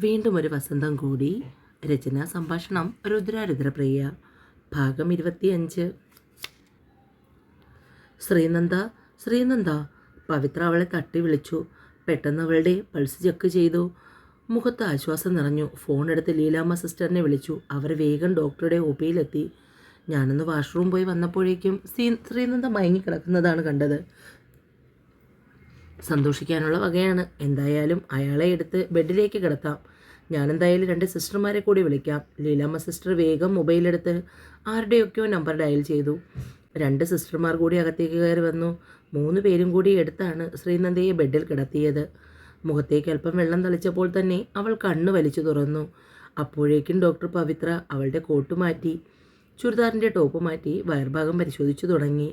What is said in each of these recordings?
വീണ്ടും ഒരു വസന്തം കൂടി. രചനാ സംഭാഷണം രുദ്രപ്രിയ. ഭാഗം 25. ശ്രീനന്ദ, ശ്രീനന്ദ. പവിത്ര അവളെ തട്ടി വിളിച്ചു. പെട്ടെന്ന് അവളുടെ പൾസ് ചെക്ക് ചെയ്തു. മുഖത്ത് ആശ്വാസം നിറഞ്ഞു. ഫോൺ എടുത്ത് ലീലാമ്മ സിസ്റ്ററിനെ വിളിച്ചു. അവർ വേഗം ഡോക്ടറുടെ ഒപിയിലെത്തി. ഞാനൊന്ന് വാഷ്റൂം പോയി വന്നപ്പോഴേക്കും ശ്രീനന്ദ മയങ്ങിക്കിടക്കുന്നതാണ് കണ്ടത്. സന്തോഷിക്കാനുള്ള വകയാണ്. എന്തായാലും അയാളെ എടുത്ത് ബെഡിലേക്ക് കിടത്താം. ഞാനെന്തായാലും 2 സിസ്റ്റർമാരെ കൂടി വിളിക്കാം. ലീലാമ്മ സിസ്റ്റർ വേഗം മൊബൈലെടുത്ത് ആരുടെയൊക്കെയോ നമ്പർ ഡയൽ ചെയ്തു. 2 സിസ്റ്റർമാർ കൂടി അകത്തേക്ക് കയറി വന്നു. 3 പേരും കൂടി എടുത്താണ് ശ്രീനന്ദയെ ബെഡിൽ കിടത്തിയത്. മുഖത്തേക്ക് അല്പം വെള്ളം തളിച്ചപ്പോൾ തന്നെ അവൾ കണ്ണ് വലിച്ചു തുറന്നു. അപ്പോഴേക്കും ഡോക്ടർ പവിത്ര അവളുടെ കോട്ട് മാറ്റി, ചുരിദാറിൻ്റെ ടോപ്പ് മാറ്റി വയർഭാഗം പരിശോധിച്ചു തുടങ്ങി.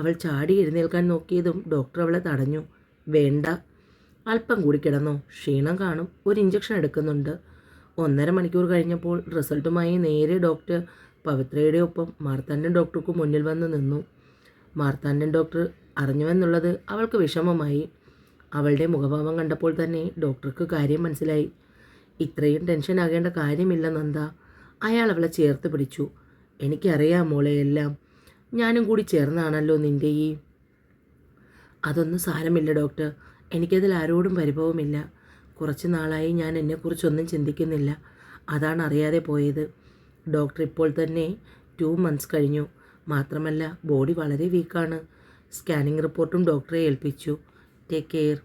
അവൾ ചാടി എഴുന്നേൽക്കാൻ നോക്കിയതും ഡോക്ടർ അവളെ തടഞ്ഞു. വേണ്ട, അല്പം കൂടി കിടന്നോ, ക്ഷീണം കാണും. ഒരു ഇഞ്ചക്ഷൻ എടുക്കുന്നുണ്ട്. 1.5 മണിക്കൂർ കഴിഞ്ഞപ്പോൾ റിസൾട്ടുമായി നേരെ ഡോക്ടർ പവിത്രയുടെ ഒപ്പം മാർത്താണ്ഡൻ ഡോക്ടർക്ക് മുന്നിൽ വന്ന് നിന്നു. മാർത്താണ്ഡൻ ഡോക്ടർ അറിഞ്ഞുവെന്നുള്ളത് അവൾക്ക് വിഷമമായി. അവളുടെ മുഖഭാവം കണ്ടപ്പോൾ തന്നെ ഡോക്ടർക്ക് കാര്യം മനസ്സിലായി. ഇത്രയും ടെൻഷൻ ആകേണ്ട കാര്യമില്ല നന്ദ. അയാൾ അവളെ ചേർത്ത് പിടിച്ചു. എനിക്കറിയാം മോളെ, എല്ലാം ഞാനും കൂടി ചേർന്നാണല്ലോ നിൻ്റെ ഈ. അതൊന്നും സാരമില്ല ഡോക്ടർ, എനിക്കതിൽ ആരോടും പരിഭവമില്ല. കുറച്ച് നാളായി ഞാൻ എന്നെക്കുറിച്ചൊന്നും ചിന്തിക്കുന്നില്ല. അതാണ് അറിയാതെ പോയത്. ഡോക്ടർ ഇപ്പോൾ തന്നെ 2 months കഴിഞ്ഞു. മാത്രമല്ല ബോഡി വളരെ വീക്കാണ്. സ്കാനിങ് റിപ്പോർട്ടും ഡോക്ടറെ ഏൽപ്പിച്ചു. Take care.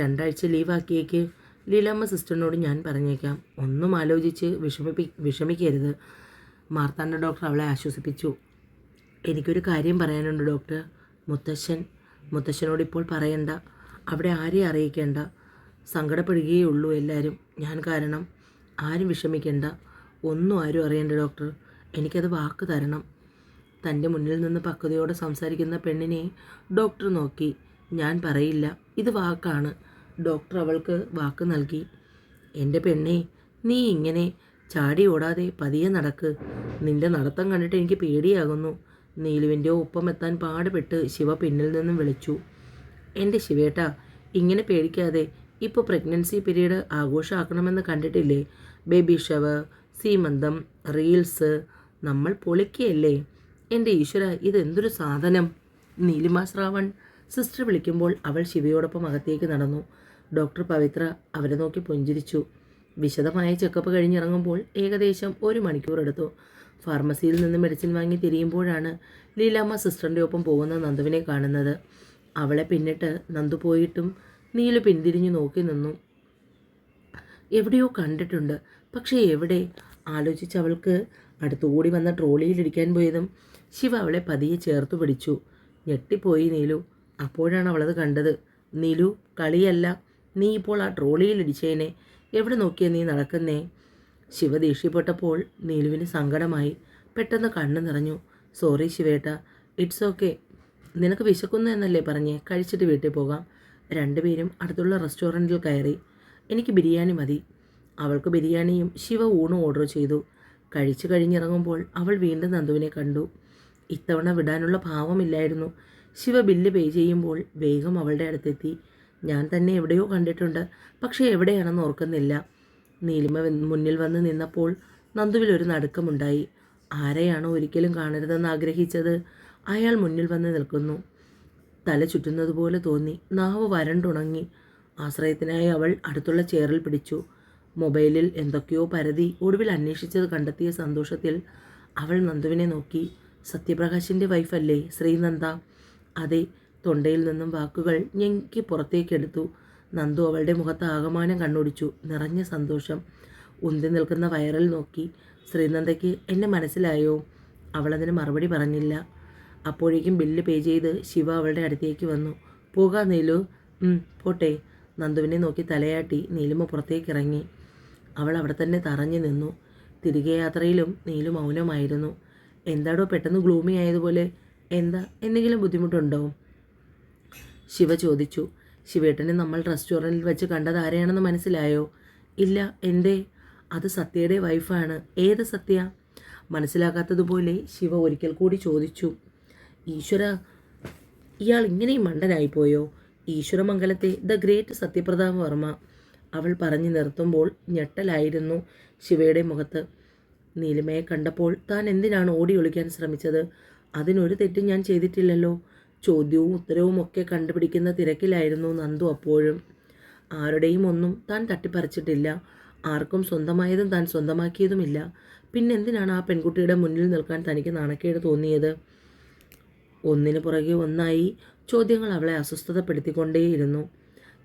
2 ആഴ്ച ലീവാക്കിയേക്ക്. ലീലാമ്മ സിസ്റ്ററിനോട് ഞാൻ പറഞ്ഞേക്കാം. ഒന്നും ആലോചിച്ച് വിഷമിക്കരുത്. മാർത്താണ്ഡ ഡോക്ടർ അവളെ ആശ്വസിപ്പിച്ചു. എനിക്കൊരു കാര്യം പറയാനുണ്ട് ഡോക്ടർ. മുത്തശ്ശനോട് ഇപ്പോൾ പറയണ്ട. അവിടെ ആരെയും അറിയിക്കേണ്ട. സങ്കടപ്പെടുകയേ ഉള്ളൂ എല്ലാവരും, ഞാൻ കാരണം. ആരും വിഷമിക്കേണ്ട. ഒന്നും ആരും അറിയണ്ട ഡോക്ടർ. എനിക്കത് വാക്ക് തരണം. തൻ്റെ മുന്നിൽ നിന്ന് പക്വതയോടെ സംസാരിക്കുന്ന പെണ്ണിനെ ഡോക്ടർ നോക്കി. ഞാൻ പറയില്ല, ഇത് വാക്കാണ്. ഡോക്ടർ അവൾക്ക് വാക്ക് നൽകി. എൻ്റെ പെണ്ണേ, നീ ഇങ്ങനെ ചാടി ഓടാതെ പതിയെ നടക്ക്. നിൻ്റെ നടത്തം കണ്ടിട്ട് എനിക്ക് പേടിയാകുന്നു. നീലുവിൻ്റെ ഒപ്പം എത്താൻ പാടുപെട്ട് ശിവ പിന്നിൽ നിന്നും വിളിച്ചു. എൻ്റെ ശിവേട്ടാ, ഇങ്ങനെ പേടിക്കാതെ. ഇപ്പോൾ പ്രഗ്നൻസി പീരീഡ് ആഘോഷമാക്കണമെന്ന് കണ്ടിട്ടില്ലേ? ബേബി ഷവർ, സീമന്തം, റീൽസ്, നമ്മൾ പൊളിക്കുകയല്ലേ. എൻ്റെ ഈശ്വര, ഇതെന്തൊരു സാധനം. നീലിമ ശ്രാവൺ സിസ്റ്റർ വിളിക്കുമ്പോൾ അവൾ ശിവയോടൊപ്പം അകത്തേക്ക് നടന്നു. ഡോക്ടർ പവിത്ര അവരെ നോക്കി പുഞ്ചിരിച്ചു. വിശദമായ ചെക്കപ്പ് കഴിഞ്ഞിറങ്ങുമ്പോൾ ഏകദേശം 1 മണിക്കൂർ എടുത്തു. ഫാർമസിയിൽ നിന്ന് മെഡിസിൻ വാങ്ങി തിരിയുമ്പോഴാണ് ലീലാമ്മ സിസ്റ്ററിൻ്റെ ഒപ്പം പോകുന്ന നന്ദുവിനെ കാണുന്നത്. അവളെ പിന്നിട്ട് നന്ദു പോയിട്ടും നീലു പിന്തിരിഞ്ഞു നോക്കി നിന്നു. എവിടെയോ കണ്ടിട്ടുണ്ട്, പക്ഷേ എവിടെ? ആലോചിച്ച് അവൾക്ക് അടുത്തുകൂടി വന്ന ട്രോളിയിലിരിക്കാൻ പോയതും ശിവ അവളെ പതിയെ ചേർത്തു പിടിച്ചു. ഞെട്ടിപ്പോയി നീലു. അപ്പോഴാണ് അവളത് കണ്ടത്. നീലു, കളിയല്ല. നീ ഇപ്പോൾ ആ ട്രോളിയിലിടിച്ചേനെ. എവിടെ നോക്കിയാ നീ നടക്കുന്നേ? ശിവ ദേഷ്യപ്പെട്ടപ്പോൾ നീലുവിന് സങ്കടമായി. പെട്ടെന്ന് കണ്ണ് നിറഞ്ഞു. സോറി ശിവേട്ട, ഇറ്റ്സ് ഓക്കെ. നിനക്ക് വിശക്കുന്നു എന്നല്ലേ പറഞ്ഞേ? കഴിച്ചിട്ട് വീട്ടിൽ പോകാം. 2 പേരും അടുത്തുള്ള റെസ്റ്റോറൻറ്റിൽ കയറി. എനിക്ക് ബിരിയാണി മതി. അവൾക്ക് ബിരിയാണിയും ശിവ ഊണും ഓർഡർ ചെയ്തു. കഴിച്ചു കഴിഞ്ഞിറങ്ങുമ്പോൾ അവൾ വീണ്ടും നന്ദുവിനെ കണ്ടു. ഇത്തവണ വിടാനുള്ള ഭാവമില്ലായിരുന്നു. ശിവ ബില്ല് പേ ചെയ്യുമ്പോൾ വേഗം അവളുടെ അടുത്തെത്തി. ഞാൻ തന്നെ എവിടെയോ കണ്ടിട്ടുണ്ട്, പക്ഷേ എവിടെയാണെന്ന് ഓർക്കുന്നില്ല. നീലിമ മുന്നിൽ വന്ന് നിന്നപ്പോൾ നന്ദുവിലൊരു നടുക്കമുണ്ടായി. ആരെയാണോ ഒരിക്കലും കാണരുതെന്ന് ആഗ്രഹിച്ചത് അയാൾ മുന്നിൽ വന്ന് നിൽക്കുന്നു. തല ചുറ്റുന്നതുപോലെ തോന്നി. നാവ് വരണ്ടുണങ്ങി. ആശ്രയത്തിനായി അവൾ അടുത്തുള്ള ചെയറിൽ പിടിച്ചു. മൊബൈലിൽ എന്തൊക്കെയോ പരതി ഒടുവിൽ അന്വേഷിച്ചത് കണ്ടെത്തിയ സന്തോഷത്തിൽ അവൾ നന്ദുവിനെ നോക്കി. സത്യപ്രകാശിൻ്റെ വൈഫല്ലേ ശ്രീനന്ദ? അതെ. തൊണ്ടയിൽ നിന്നും വാക്കുകൾ ഞെക്കി പുറത്തേക്കെടുത്തു. നന്ദു അവളുടെ മുഖത്ത് ആകമാനം കണ്ണോടിച്ചു. നിറഞ്ഞ സന്തോഷം. ഉന്തി നിൽക്കുന്ന വയറിൽ നോക്കി. ശ്രീനന്ദയ്ക്ക് എന്നെ മനസ്സിലായോ? അവളതിന് മറുപടി പറഞ്ഞില്ല. അപ്പോഴേക്കും ബില്ല് പേ ചെയ്ത് ശിവ അവളുടെ അടുത്തേക്ക് വന്നു. പോകാ നീലു? പോട്ടെ. നന്ദുവിനെ നോക്കി തലയാട്ടി നീലിമ പുറത്തേക്കിറങ്ങി. അവൾ അവിടെ തന്നെ തറഞ്ഞു നിന്നു. തിരികെ യാത്രയിലും നീലു മൗനമായിരുന്നു. എന്താടോ പെട്ടെന്ന് ഗ്ലൂമി ആയതുപോലെ? എന്താ, എന്തെങ്കിലും ബുദ്ധിമുട്ടുണ്ടോ? ശിവ ചോദിച്ചു. ശിവേട്ടനെ നമ്മൾ റെസ്റ്റോറൻറ്റിൽ വെച്ച് കണ്ടത് ആരെയാണെന്ന് മനസ്സിലായോ? ഇല്ല. എന്തേ? അത് സത്യയുടെ വൈഫാണ്. ഏത് സത്യ? മനസ്സിലാക്കാത്തതുപോലെ ശിവ ഒരിക്കൽ കൂടി ചോദിച്ചു. ഈശ്വര, ഇയാൾ ഇങ്ങനെയും മണ്ടനായിപ്പോയോ? ഈശ്വരമംഗലത്തെ ദ ഗ്രേറ്റ് സത്യപ്രതാപ വർമ്മ. അവൾ പറഞ്ഞു നിർത്തുമ്പോൾ ഞെട്ടലായിരുന്നു ശിവയുടെ മുഖത്ത്. നീലിമയെ കണ്ടപ്പോൾ താൻ എന്തിനാണ് ഓടി ഒളിക്കാൻ ശ്രമിച്ചത്? അതിനൊരു തെറ്റും ഞാൻ ചെയ്തിട്ടില്ലല്ലോ. ചോദ്യവും ഉത്തരവും ഒക്കെ കണ്ടുപിടിക്കുന്ന തിരക്കിലായിരുന്നു നന്ദു അപ്പോഴും. ആരുടെയും ഒന്നും താൻ തട്ടിപ്പറിച്ചിട്ടില്ല. ആർക്കും സ്വന്തമായതും താൻ സ്വന്തമാക്കിയതുമില്ല. പിന്നെന്തിനാണ് ആ പെൺകുട്ടിയുടെ മുന്നിൽ നിൽക്കാൻ തനിക്ക് നാണക്കേട് തോന്നിയത്? ഒന്നിനു പുറകെ ഒന്നായി ചോദ്യങ്ങൾ അവളെ അസ്വസ്ഥതപ്പെടുത്തിക്കൊണ്ടേയിരുന്നു.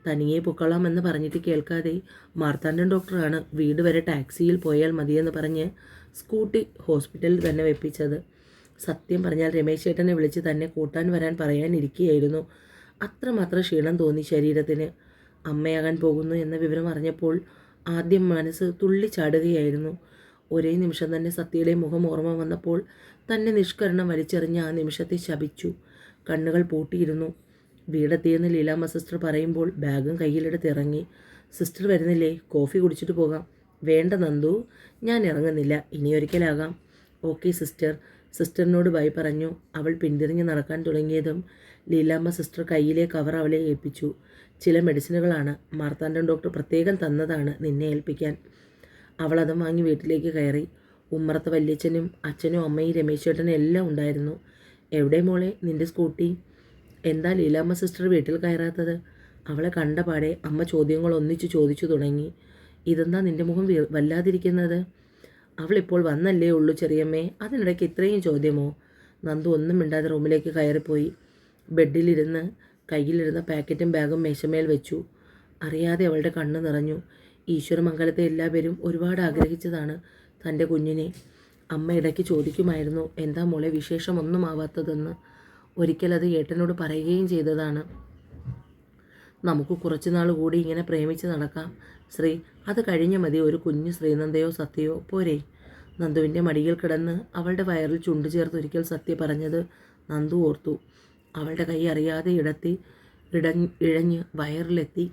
തനിയെ പൊക്കളാമെന്ന് പറഞ്ഞിട്ട് കേൾക്കാതെ മാർത്താണ്ഡൻ ഡോക്ടറാണ് വീട് വരെ ടാക്സിയിൽ പോയാൽ മതിയെന്ന് പറഞ്ഞ് സ്കൂട്ടി ഹോസ്പിറ്റലിൽ തന്നെ വെപ്പിച്ചത്. സത്യം പറഞ്ഞാൽ രമേശ് ചേട്ടനെ വിളിച്ച് തന്നെ കൂട്ടാൻ വരാൻ പറയാനിരിക്കുകയായിരുന്നു. അത്രമാത്രം ക്ഷീണം തോന്നി ശരീരത്തിന്. അമ്മയാകാൻ പോകുന്നു എന്ന വിവരം അറിഞ്ഞപ്പോൾ ആദ്യം മനസ്സ് തുള്ളിച്ചാടുകയായിരുന്നു. ഒരേ നിമിഷം തന്നെ സത്യയുടെ മുഖം ഓർമ്മ വന്നപ്പോൾ തന്നെ നിഷ്കരണം വലിച്ചെറിഞ്ഞ ആ നിമിഷത്തെ ശപിച്ചു. കണ്ണുകൾ പൂട്ടിയിരുന്നു. വീടെത്തിയെന്ന് ലീലാമ്മ സിസ്റ്റർ പറയുമ്പോൾ ബാഗും കയ്യിലെടുത്ത് ഇറങ്ങി. സിസ്റ്റർ വരുന്നില്ലേ? കോഫി കുടിച്ചിട്ട് പോകാം. വേണ്ട നന്ദു, ഞാൻ ഇറങ്ങുന്നില്ല, ഇനിയൊരിക്കലാകാം. Okay sister. സിസ്റ്ററിനോട് ബൈ പറഞ്ഞു അവൾ പിന്തിരിഞ്ഞ് നടക്കാൻ തുടങ്ങിയതും ലീലാമ്മ സിസ്റ്റർ കയ്യിലെ കവർ അവളെ ഏൽപ്പിച്ചു. ചില മെഡിസിനുകളാണ്, മാർത്താണ്ഡൻ ഡോക്ടർ പ്രത്യേകം തന്നതാണ് നിന്നെ ഏൽപ്പിക്കാൻ. അവളതും വാങ്ങി വീട്ടിലേക്ക് കയറി. ഉമ്മറത്ത് വല്യച്ഛനും അച്ഛനും അമ്മയും രമേശ് ചേട്ടനും എല്ലാം ഉണ്ടായിരുന്നു. എവിടെ മോളെ നിൻ്റെ സ്കൂട്ടി? എന്താ ലീലാമ്മ സിസ്റ്റർ വീട്ടിൽ കയറാത്തത്? അവളെ കണ്ടപാടെ അമ്മ ചോദ്യങ്ങൾ ഒന്നിച്ചു ചോദിച്ചു തുടങ്ങി. ഇതെന്താ നിൻ്റെ മുഖം വല്ലാതിരിക്കുന്നത്? അവളിപ്പോൾ വന്നല്ലേ ഉള്ളൂ ചെറിയമ്മേ, അതിനിടയ്ക്ക് ഇത്രയും ചോദ്യമോ? നന്ദു ഒന്നും മിണ്ടാതെ റൂമിലേക്ക് കയറിപ്പോയി. ബെഡിലിരുന്ന് കയ്യിലിരുന്ന പാക്കറ്റും ബാഗും മേശമേൽ വെച്ചു. അറിയാതെ അവളുടെ കണ്ണ് നിറഞ്ഞു. ഈശ്വരമംഗലത്തെ എല്ലാവരും ഒരുപാട് ആഗ്രഹിച്ചതാണ് തൻ്റെ കുഞ്ഞിനെ. അമ്മ ഇടയ്ക്ക് ചോദിക്കുമായിരുന്നു എന്താ മോളെ വിശേഷമൊന്നും ആവാത്തതെന്ന്. ഒരിക്കലത് ഏട്ടനോട് പറയുകയും ചെയ്തതാണ്. നമുക്ക് കുറച്ചുനാൾ കൂടി ഇങ്ങനെ പ്രേമിച്ച് നടക്കാം ശ്രീ, അത് കഴിഞ്ഞ മതി ഒരു കുഞ്ഞു ശ്രീനന്ദയോ സത്യയോ പോരെ. നന്ദുവിൻ്റെ മടിയിൽ കിടന്ന് അവളുടെ വയറിൽ ചുണ്ടു ചേർത്തൊരിക്കൽ സത്യ പറഞ്ഞത് നന്ദു ഓർത്തു. അവളുടെ കൈ അറിയാതെ ഇഴഞ്ഞ് വയറിലെത്തി.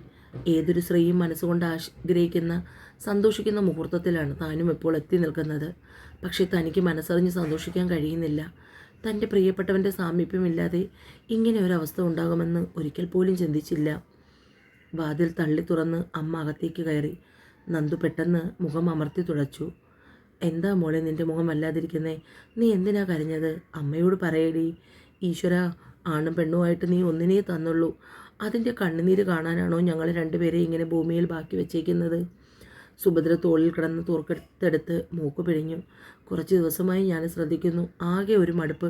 ഏതൊരു സ്ത്രീയും മനസ്സുകൊണ്ട് ആഗ്രഹിക്കുന്ന സന്തോഷിക്കുന്ന മുഹൂർത്തത്തിലാണ് താനും ഇപ്പോൾ എത്തി നിൽക്കുന്നത്. പക്ഷേ തനിക്ക് മനസ്സറിഞ്ഞ് സന്തോഷിക്കാൻ കഴിയുന്നില്ല. തൻ്റെ പ്രിയപ്പെട്ടവൻ്റെ സാമീപ്യമില്ലാതെ ഇങ്ങനെ ഒരവസ്ഥ ഉണ്ടാകുമെന്ന് ഒരിക്കൽ പോലും ചിന്തിച്ചില്ല. വാതിൽ തള്ളി തുറന്ന് അമ്മ അകത്തേക്ക് കയറി. നന്ദു പെട്ടെന്ന് മുഖം അമർത്തി തുടച്ചു. എന്താ മോളെ നിൻ്റെ മുഖം വല്ലാതിരിക്കുന്നേ? നീ എന്തിനാ കരഞ്ഞത്? അമ്മയോട് പറയടി. ഈശ്വര, ആണും പെണ്ണുമായിട്ട് നീ ഒന്നിനേ തന്നുള്ളൂ. അതിൻ്റെ കണ്ണുനീര് കാണാനാണോ ഞങ്ങൾ രണ്ടുപേരെ ഇങ്ങനെ ഭൂമിയിൽ ബാക്കി വെച്ചേക്കുന്നത്? സുഭദ്ര തോളിൽ കിടന്ന് തൂർത്തെടുത്ത് മൂക്ക് പിഴിഞ്ഞു. കുറച്ച് ദിവസമായി ഞാൻ ശ്രദ്ധിക്കുന്നു. ആകെ ഒരു മടുപ്പ്,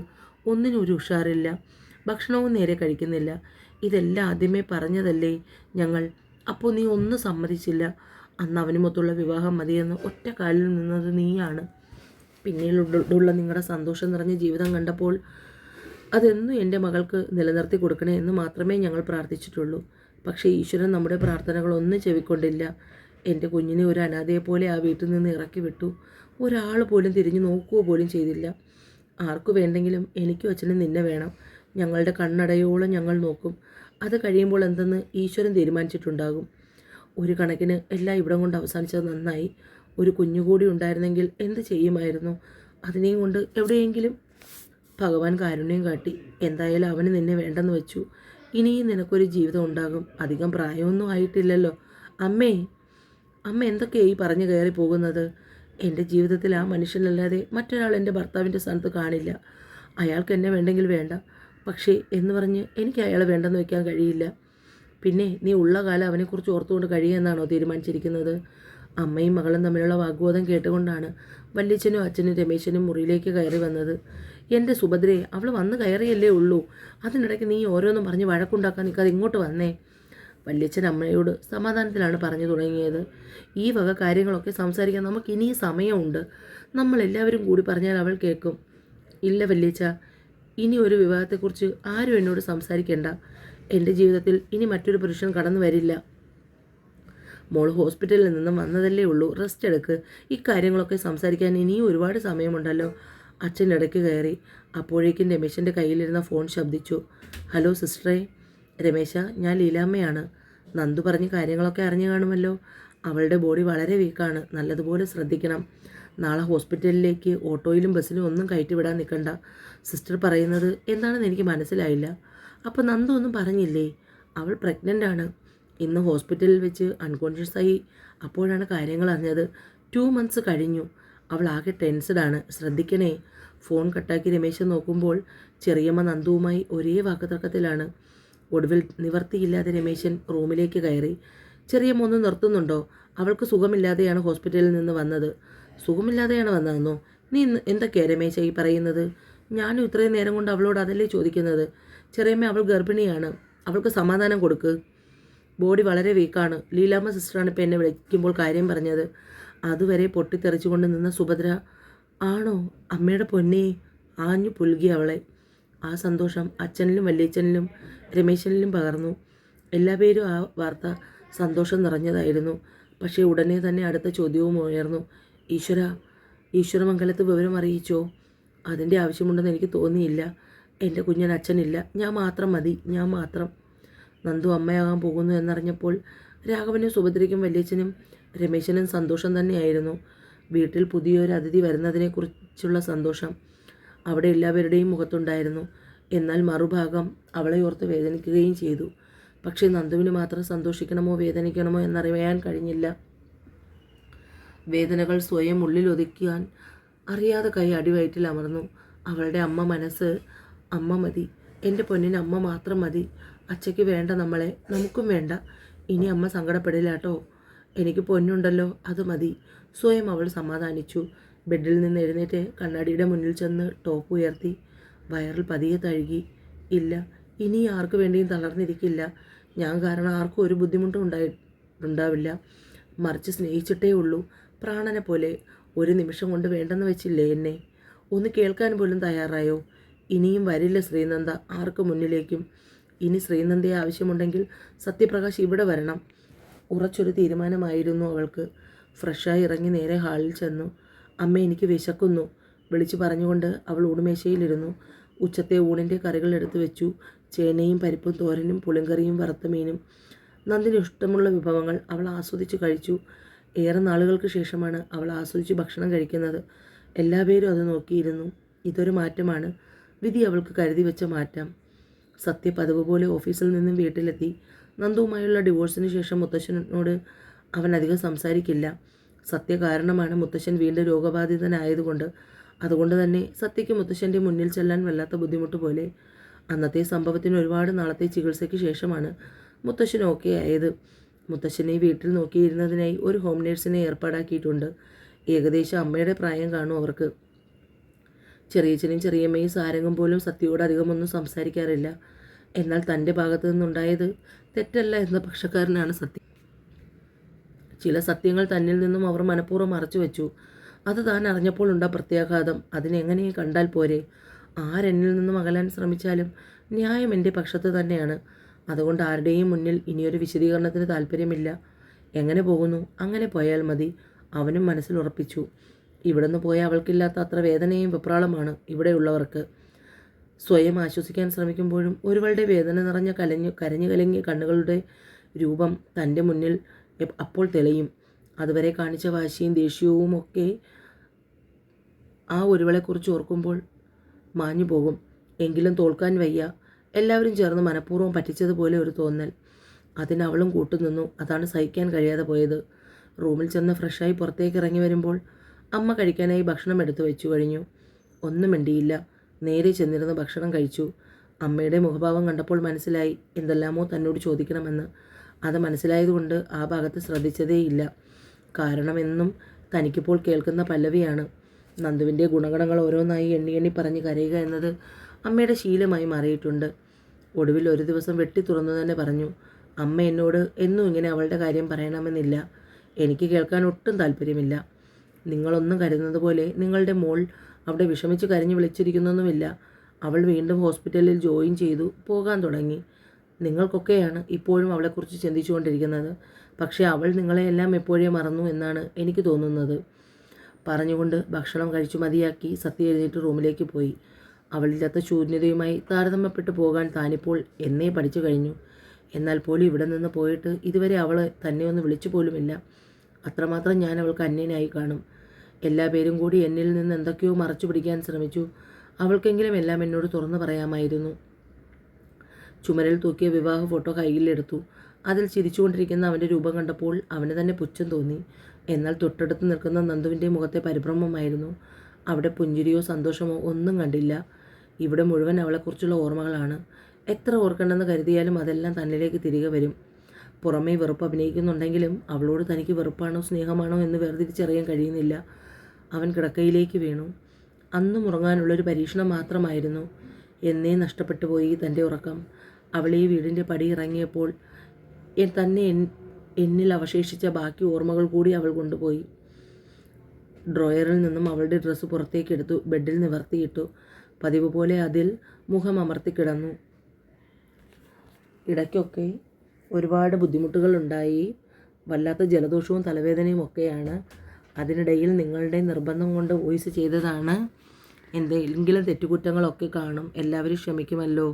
ഒന്നിനും ഒരു ഉഷാറില്ല. ഭക്ഷണവും നേരെ കഴിക്കുന്നില്ല. ഇതെല്ലാം ആദ്യമേ പറഞ്ഞതല്ലേ ഞങ്ങൾ. അപ്പോൾ നീ ഒന്നും സമ്മതിച്ചില്ല. അന്ന് അവനുമൊത്തുള്ള വിവാഹം മതിയെന്ന് ഒറ്റ കാലിൽ നിന്നത് നീയാണ്. പിന്നീടുള്ള നിങ്ങളുടെ സന്തോഷം നിറഞ്ഞ ജീവിതം കണ്ടപ്പോൾ അതെന്നും എൻ്റെ മകൾക്ക് നിലനിർത്തി കൊടുക്കണേ എന്ന് മാത്രമേ ഞങ്ങൾ പ്രാർത്ഥിച്ചിട്ടുള്ളൂ. പക്ഷേ ഈശ്വരൻ നമ്മുടെ പ്രാർത്ഥനകളൊന്നും ചെവിക്കൊണ്ടില്ല. എൻ്റെ കുഞ്ഞിനെ ഒരു അനാഥയെപ്പോലെ ആ വീട്ടിൽ നിന്ന് ഇറക്കി വിട്ടു. ഒരാൾ പോലും തിരിഞ്ഞു നോക്കുക പോലും ചെയ്തില്ല. ആർക്കു വേണ്ടെങ്കിലും എനിക്കും അച്ഛനും നിന്നെ വേണം. ഞങ്ങളുടെ കണ്ണടയോളം ഞങ്ങൾ നോക്കും. അത് കഴിയുമ്പോൾ എന്തെന്ന് ഈശ്വരൻ തീരുമാനിച്ചിട്ടുണ്ടാകും. ഒരു കണക്കിന് എല്ലാം ഇവിടം കൊണ്ട് അവസാനിച്ചത് നന്നായി. ഒരു കുഞ്ഞുകൂടി ഉണ്ടായിരുന്നെങ്കിൽ എന്ത് ചെയ്യുമായിരുന്നു? അതിനെയും കൊണ്ട് എവിടെയെങ്കിലും. ഭഗവാൻ കാരുണ്യം കാട്ടി. എന്തായാലും അവന് നിന്നെ വേണ്ടെന്ന് വെച്ചു. ഇനിയും നിനക്കൊരു ജീവിതം ഉണ്ടാകും. അധികം പ്രായമൊന്നും ആയിട്ടില്ലല്ലോ. അമ്മ എന്തൊക്കെയായി പറഞ്ഞു കയറി പോകുന്നത്? എൻ്റെ ജീവിതത്തിൽ ആ മനുഷ്യനല്ലാതെ മറ്റൊരാൾ എൻ്റെ ഭർത്താവിൻ്റെ സ്ഥാനത്ത് കാണില്ല. അയാൾക്ക് എന്നെ വേണ്ടെങ്കിൽ വേണ്ട. പക്ഷേ എന്ന് പറഞ്ഞ് എനിക്ക് അയാളെ വേണ്ടെന്ന് വയ്ക്കാൻ കഴിയില്ല. പിന്നെ നീ ഉള്ള കാലം അവനെക്കുറിച്ച് ഓർത്തുകൊണ്ട് കഴിയുമെന്നാണോ തീരുമാനിച്ചിരിക്കുന്നത്? അമ്മയും മകളും തമ്മിലുള്ള വാഗ്വാദം കേട്ടുകൊണ്ടാണ് വല്യച്ഛനും അച്ഛനും രമേശനും മുറിയിലേക്ക് കയറി വന്നത്. എൻ്റെ സുഭദ്രയെ, അവൾ വന്ന് കയറിയല്ലേ ഉള്ളൂ. അതിനിടയ്ക്ക് നീ ഓരോന്നും പറഞ്ഞ് വഴക്കുണ്ടാക്കാൻ നിൽക്കാതെ ഇങ്ങോട്ട് വന്നേ. വല്യച്ഛൻ അമ്മയോട് സമാധാനത്തിലാണ് പറഞ്ഞു തുടങ്ങിയത്. ഈ വക കാര്യങ്ങളൊക്കെ സംസാരിക്കാൻ നമുക്ക് ഇനിയും സമയമുണ്ട്. നമ്മളെല്ലാവരും കൂടി പറഞ്ഞാൽ അവൾ കേൾക്കും. ഇല്ല വല്യച്ഛ, ഇനി ഒരു വിവാഹത്തെക്കുറിച്ച് ആരും എന്നോട് സംസാരിക്കേണ്ട. എൻ്റെ ജീവിതത്തിൽ ഇനി മറ്റൊരു പുരുഷൻ കടന്നു വരില്ല. മോൾ ഹോസ്പിറ്റലിൽ നിന്നും വന്നതല്ലേ ഉള്ളൂ, റെസ്റ്റ് എടുക്ക്. ഇക്കാര്യങ്ങളൊക്കെ സംസാരിക്കാൻ ഇനിയും ഒരുപാട് സമയമുണ്ടല്ലോ. അച്ഛൻ ഇടയ്ക്ക് കയറി. അപ്പോഴേക്കും രമേശൻ്റെ കയ്യിലിരുന്ന ഫോൺ ശബ്ദിച്ചു. ഹലോ സിസ്റ്ററെ. രമേശ, ഞാൻ ലീലാമ്മയാണ്. നന്ദു പറഞ്ഞ കാര്യങ്ങളൊക്കെ അറിഞ്ഞു കാണുമല്ലോ. അവളുടെ ബോഡി വളരെ വീക്കാണ്. നല്ലതുപോലെ ശ്രദ്ധിക്കണം. നാളെ ഹോസ്പിറ്റലിലേക്ക് ഓട്ടോയിലും ബസ്സിലും ഒന്നും കയറ്റിവിടാൻ നിൽക്കണ്ട. സിസ്റ്റർ പറയുന്നത് എന്താണെന്ന് എനിക്ക് മനസ്സിലായില്ല. അപ്പോൾ നന്ദു ഒന്നും പറഞ്ഞില്ലേ? അവൾ പ്രഗ്നൻ്റ് ആണ്. ഇന്ന് ഹോസ്പിറ്റലിൽ വെച്ച് അൺകോൺഷ്യസായി. അപ്പോഴാണ് കാര്യങ്ങൾ അറിഞ്ഞത്. 2 months കഴിഞ്ഞു. അവൾ ആകെ ടെൻസ്ഡാണ്. ശ്രദ്ധിക്കണേ. ഫോൺ കട്ടാക്കി രമേശൻ നോക്കുമ്പോൾ ചെറിയമ്മ നന്ദുവുമായി ഒരേ വാക്കുതർക്കത്തിലാണ്. ഒടുവിൽ നിവർത്തിയില്ലാതെ രമേശൻ റൂമിലേക്ക് കയറി. ചെറിയമ്മ ഒന്ന് നിർത്തുന്നുണ്ടോ? അവൾക്ക് സുഖമില്ലാതെയാണ് ഹോസ്പിറ്റലിൽ നിന്ന് വന്നത്. സുഖമില്ലാതെയാണ് വന്നതെന്നോ? നീ എന്തൊക്കെയാ രമേശ ഈ പറയുന്നത്? ഞാനും ഇത്രയും നേരം കൊണ്ട് അവളോട് അതല്ലേ ചോദിക്കുന്നത്. ചെറിയമ്മ, അവൾ ഗർഭിണിയാണ്. അവൾക്ക് സമാധാനം കൊടുക്ക്. ബോഡി വളരെ വീക്കാണ്. ലീലാമ്മ സിസ്റ്ററാണ് ഇപ്പം എന്നെ വിളിക്കുമ്പോൾ കാര്യം പറഞ്ഞത്. അതുവരെ പൊട്ടിത്തെറിച്ചുകൊണ്ട് നിന്ന സുഭദ്ര, ആണോ അമ്മയുടെ പൊന്നെ, ആഞ്ഞു പുൽകി അവളെ. ആ സന്തോഷം അച്ഛനിലും വല്യച്ഛനിലും രമേശനിലും പകർന്നു. എല്ലാവരും ആ വാർത്ത സന്തോഷം നിറഞ്ഞതായിരുന്നു. പക്ഷേ ഉടനെ തന്നെ അടുത്ത ചോദ്യവും ഉയർന്നു. ഈശ്വരമംഗലത്ത് വിവരം അറിയിച്ചോ? അതിൻ്റെ ആവശ്യമുണ്ടെന്ന് എനിക്ക് തോന്നിയില്ല. എൻ്റെ കുഞ്ഞൻ അച്ഛനില്ല. ഞാൻ മാത്രം മതി, ഞാൻ മാത്രം. നന്ദു അമ്മയാകാൻ പോകുന്നു എന്നറിഞ്ഞപ്പോൾ രാഘവനും സുഭദ്രയ്ക്കും വല്യച്ഛനും രമേശനും സന്തോഷം തന്നെയായിരുന്നു. വീട്ടിൽ പുതിയൊരു അതിഥി വരുന്നതിനെക്കുറിച്ചുള്ള സന്തോഷം അവിടെ എല്ലാവരുടെയും മുഖത്തുണ്ടായിരുന്നു. എന്നാൽ മറുഭാഗം അവളെ ഓർത്ത് വേദനിക്കുകയും ചെയ്തു. പക്ഷേ നന്ദുവിന് മാത്രം സന്തോഷിക്കണമോ വേദനിക്കണമോ എന്നറിയാൻ കഴിഞ്ഞില്ല. വേദനകൾ സ്വയം ഉള്ളിലൊതുക്കാൻ അറിയാതെ കൈ അടിവയറ്റിൽ അമർന്നു. അവളുടെ അമ്മ മനസ്സ്, അമ്മ മതി, എൻ്റെ പൊന്നിന് അമ്മ മാത്രം മതി. അച്ഛയ്ക്ക് വേണ്ട നമ്മളെ, നമുക്കും വേണ്ട. ഇനി അമ്മ സങ്കടപ്പെടില്ല കേട്ടോ. എനിക്ക് പൊന്നുണ്ടല്ലോ, അത് മതി. സ്വയം അവൾ സമാധാനിച്ചു. ബെഡിൽ നിന്ന് എഴുന്നേറ്റ് കണ്ണാടിയുടെ മുന്നിൽ ചെന്ന് ടോപ്പ് ഉയർത്തി വയറിൽ പതിയെ തഴുകി. ഇല്ല, ഇനി ആർക്കു വേണ്ടിയും തളർന്നിരിക്കില്ല. ഞാൻ കാരണം ആർക്കും ഒരു ബുദ്ധിമുട്ടും ഉണ്ടാവില്ല. മറിച്ച് സ്നേഹിച്ചിട്ടേ ഉള്ളൂ, പ്രാണനെ പോലെ. ഒരു നിമിഷം കൊണ്ട് വേണ്ടെന്ന് വെച്ചില്ലേ എന്നെ? ഒന്ന് കേൾക്കാൻ പോലും തയ്യാറായോ? ഇനിയും വരില്ല ശ്രീനന്ദ ആർക്ക് മുന്നിലേക്കും. ഇനി ശ്രീനന്ദയെ ആവശ്യമുണ്ടെങ്കിൽ സത്യപ്രകാശ് ഇവിടെ വരണം. ഉറച്ചൊരു തീരുമാനമായിരുന്നു അവൾക്ക്. ഫ്രഷായി ഇറങ്ങി നേരെ ഹാളിൽ ചെന്നു. അമ്മ, എനിക്ക് വിശക്കുന്നു, വിളിച്ചു പറഞ്ഞുകൊണ്ട് അവൾ ഊണുമേശയിലിരുന്നു. ഉച്ചത്തെ ഊണിൻ്റെ കറികൾ എടുത്തു വെച്ചു. ചേനയും പരിപ്പും തോരനും പുളിങ്കറിയും വറുത്ത മീനും. നന്ദിന് ഇഷ്ടമുള്ള വിഭവങ്ങൾ അവൾ ആസ്വദിച്ച് കഴിച്ചു. ഏറെ നാളുകൾക്ക് ശേഷമാണ് അവൾ ആസ്വദിച്ച് ഭക്ഷണം കഴിക്കുന്നത്. എല്ലാവരും അത് നോക്കിയിരുന്നു. ഇതൊരു മാറ്റമാണ്. വിധി അവൾക്ക് കരുതി വെച്ച മാറ്റം. സത്യ പതിവ് പോലെ ഓഫീസിൽ നിന്നും വീട്ടിലെത്തി. നന്ദുവുമായുള്ള ഡിവോഴ്സിന് ശേഷം മുത്തശ്ശനോട് അവൻ അധികം സംസാരിക്കില്ല. സത്യ കാരണമാണ് മുത്തശ്ശൻ വീണ്ടും രോഗബാധിതനായതുകൊണ്ട്. അതുകൊണ്ട് തന്നെ സത്യയ്ക്ക് മുത്തശ്ശൻ്റെ മുന്നിൽ ചെല്ലാൻ വല്ലാത്ത ബുദ്ധിമുട്ട് പോലെ. അന്നത്തെ സംഭവത്തിന് ഒരുപാട് നാളത്തെ ചികിത്സയ്ക്ക് ശേഷമാണ് മുത്തശ്ശൻ ഓക്കെ ആയത്. മുത്തശ്ശനെ വീട്ടിൽ നോക്കിയിരുന്നതിനായി ഒരു ഹോം നേഴ്സിനെ ഏർപ്പാടാക്കിയിട്ടുണ്ട്. ഏകദേശം അമ്മയുടെ പ്രായം കാണും അവർക്ക്. ചെറിയച്ഛനും ചെറിയമ്മയും സാരംഗം പോലും സത്യയോട് അധികമൊന്നും സംസാരിക്കാറില്ല. എന്നാൽ തൻ്റെ ഭാഗത്തു നിന്നുണ്ടായത് തെറ്റല്ല എന്ന പക്ഷക്കാരനാണ് സത്യ. ചില സത്യങ്ങൾ തന്നിൽ നിന്നും അവർ മനഃപൂർവ്വം മറച്ചു വെച്ചു. അത് താൻ അറിഞ്ഞപ്പോൾ ഉണ്ടാ പ്രത്യാഘാതം. അതിനെങ്ങനെ കണ്ടാൽ പോരെ? ആരെന്നിൽ നിന്നും അകലാൻ ശ്രമിച്ചാലും ന്യായം എൻ്റെ പക്ഷത്ത് തന്നെയാണ്. അതുകൊണ്ട് ആരുടെയും മുന്നിൽ ഇനിയൊരു വിശദീകരണത്തിന് താല്പര്യമില്ല. എങ്ങനെ പോകുന്നു അങ്ങനെ പോയാൽ മതി. അവനും മനസ്സിൽ ഉറപ്പിച്ചു. ഇവിടുന്ന് പോയ അവൾക്കില്ലാത്ത അത്ര വേദനയും വെപ്രാളമാണ് ഇവിടെയുള്ളവർക്ക്. സ്വയം ആശ്വസിക്കാൻ ശ്രമിക്കുമ്പോഴും ഒരുവളുടെ വേദന നിറഞ്ഞ കരഞ്ഞു കലങ്ങിയ കണ്ണുകളുടെ രൂപം തൻ്റെ മുന്നിൽ അപ്പോൾ തെളിയും. അതുവരെ കാണിച്ച വാശിയും ദേഷ്യവും ഒക്കെ ആ ഒരുവളെക്കുറിച്ച് ഓർക്കുമ്പോൾ മാഞ്ഞു പോകും. എങ്കിലും തോൽക്കാൻ വയ്യ. എല്ലാവരും ചേർന്ന് മനഃപൂർവ്വം പറ്റിച്ചതുപോലെ ഒരു തോന്നൽ. അതിനവളും കൂട്ടുനിന്നു. അതാണ് സഹിക്കാൻ കഴിയാതെ പോയത്. റൂമിൽ ചെന്ന് ഫ്രഷായി പുറത്തേക്ക് ഇറങ്ങി വരുമ്പോൾ അമ്മ കഴിക്കാനായി ഭക്ഷണം എടുത്തു വെച്ചു കഴിഞ്ഞു. ഒന്നും മിണ്ടിയില്ല. നേരെ ചെന്നിരുന്ന് ഭക്ഷണം കഴിച്ചു. അമ്മയുടെ മുഖഭാവം കണ്ടപ്പോൾ മനസ്സിലായി എന്തെല്ലാമോ തന്നോട് ചോദിക്കണമെന്ന്. അത് മനസ്സിലായതുകൊണ്ട് ആ ഭാഗത്ത് ശ്രദ്ധിച്ചതേയില്ല. കാരണം എന്നും തനിക്കിപ്പോൾ കേൾക്കുന്ന പല്ലവിയാണ്. നന്ദുവിൻ്റെ ഗുണഗണങ്ങൾ ഓരോന്നായി എണ്ണി എണ്ണി പറഞ്ഞ് കരയുക എന്നത് അമ്മയുടെ ശീലമായി മാറിയിട്ടുണ്ട്. ഒടുവിൽ ഒരു ദിവസം വെട്ടി തുറന്നു തന്നെ പറഞ്ഞു, അമ്മ എന്നോട് എന്നും ഇങ്ങനെ അവളുടെ കാര്യം പറയണമെന്നില്ല. എനിക്ക് കേൾക്കാൻ ഒട്ടും താല്പര്യമില്ല. നിങ്ങളൊന്നും കരുതുന്നത് പോലെ നിങ്ങളുടെ മോൾ അവിടെ വിഷമിച്ച് കരഞ്ഞു വിളിച്ചിരിക്കുന്നൊന്നുമില്ല. അവൾ വീണ്ടും ഹോസ്പിറ്റലിൽ ജോയിൻ ചെയ്തു പോകാൻ തുടങ്ങി. നിങ്ങൾക്കൊക്കെയാണ് ഇപ്പോഴും അവളെക്കുറിച്ച് ചിന്തിച്ചുകൊണ്ടിരിക്കുന്നത്. പക്ഷേ അവൾ നിങ്ങളെയെല്ലാം എപ്പോഴേ മറന്നു എന്നാണ് എനിക്ക് തോന്നുന്നത്. പറഞ്ഞുകൊണ്ട് ഭക്ഷണം കഴിച്ചു മതിയാക്കി സത്യ എഴുന്നേറ്റ് റൂമിലേക്ക് പോയി. അവളില്ലാത്ത ശൂന്യതയുമായി താരതമ്യപ്പെട്ടു പോകാൻ താനിപ്പോൾ എന്നേ പഠിച്ചു കഴിഞ്ഞു. എന്നാൽ പോലും ഇവിടെ നിന്ന് പോയിട്ട് ഇതുവരെ അവൾ തന്നെ ഒന്ന് വിളിച്ചു പോലുമില്ല. അത്രമാത്രം ഞാൻ അവൾക്ക് അന്യനായി കാണും. എല്ലാ പേരും കൂടി എന്നിൽ നിന്ന് എന്തൊക്കെയോ മറച്ചു പിടിക്കാൻ ശ്രമിച്ചു. അവൾക്കെങ്കിലും എല്ലാം എന്നോട് തുറന്നു പറയാമായിരുന്നു. ചുമരിൽ തൂക്കിയ വിവാഹ ഫോട്ടോ കയ്യിലെടുത്തു. അതിൽ ചിരിച്ചുകൊണ്ടിരിക്കുന്ന അവൻ്റെ രൂപം കണ്ടപ്പോൾ അവന് തന്നെ പുച്ഛം തോന്നി. എന്നാൽ തൊട്ടടുത്ത് നിൽക്കുന്ന നന്ദുവിൻ്റെ മുഖത്തെ പരിഭ്രമമായിരുന്നു. അവിടെ പുഞ്ചിരിയോ സന്തോഷമോ ഒന്നും കണ്ടില്ല. ഇവിടെ മുഴുവൻ അവളെക്കുറിച്ചുള്ള ഓർമ്മകളാണ്. എത്ര ഓർക്കണ്ടെന്ന് കരുതിയാലും അതെല്ലാം തന്നിലേക്ക് തിരികെ വരും. പുറമേ വെറുപ്പ് അഭിനയിക്കുന്നുണ്ടെങ്കിലും അവളോട് തനിക്ക് വെറുപ്പാണോ സ്നേഹമാണോ എന്ന് വേർതിരിച്ചറിയാൻ കഴിയുന്നില്ല. അവൻ കിടക്കയിലേക്ക് വീണു. അന്നും ഉറങ്ങാനുള്ളൊരു പരീക്ഷണം മാത്രമായിരുന്നു. എന്നേ നഷ്ടപ്പെട്ടു പോയി തൻ്റെ ഉറക്കം. അവൾ ഈ വീടിൻ്റെ പടി ഇറങ്ങിയപ്പോൾ തന്നെ എന്നിൽ അവശേഷിച്ച ബാക്കി ഓർമ്മകൾ കൂടി അവൾ കൊണ്ടുപോയി. ഡ്രോയറിൽ നിന്നും അവളുടെ ഡ്രസ്സ് പുറത്തേക്കെടുത്തു ബെഡിൽ നിവർത്തിയിട്ടു. പതിവ് പോലെ അതിൽ മുഖം അമർത്തിക്കിടന്നു. ഇടയ്ക്കൊക്കെ ഒരുപാട് ബുദ്ധിമുട്ടുകളുണ്ടായി. വല്ലാത്ത ജലദോഷവും തലവേദനയും ഒക്കെയാണ്. അതിനിടയിൽ നിങ്ങളുടെ നിർബന്ധം കൊണ്ട് വോയിസ് ചെയ്തതാണ്. എന്തെങ്കിലും തെറ്റുകുറ്റങ്ങളൊക്കെ കാണും. എല്ലാവരും ക്ഷമിക്കുമല്ലോ.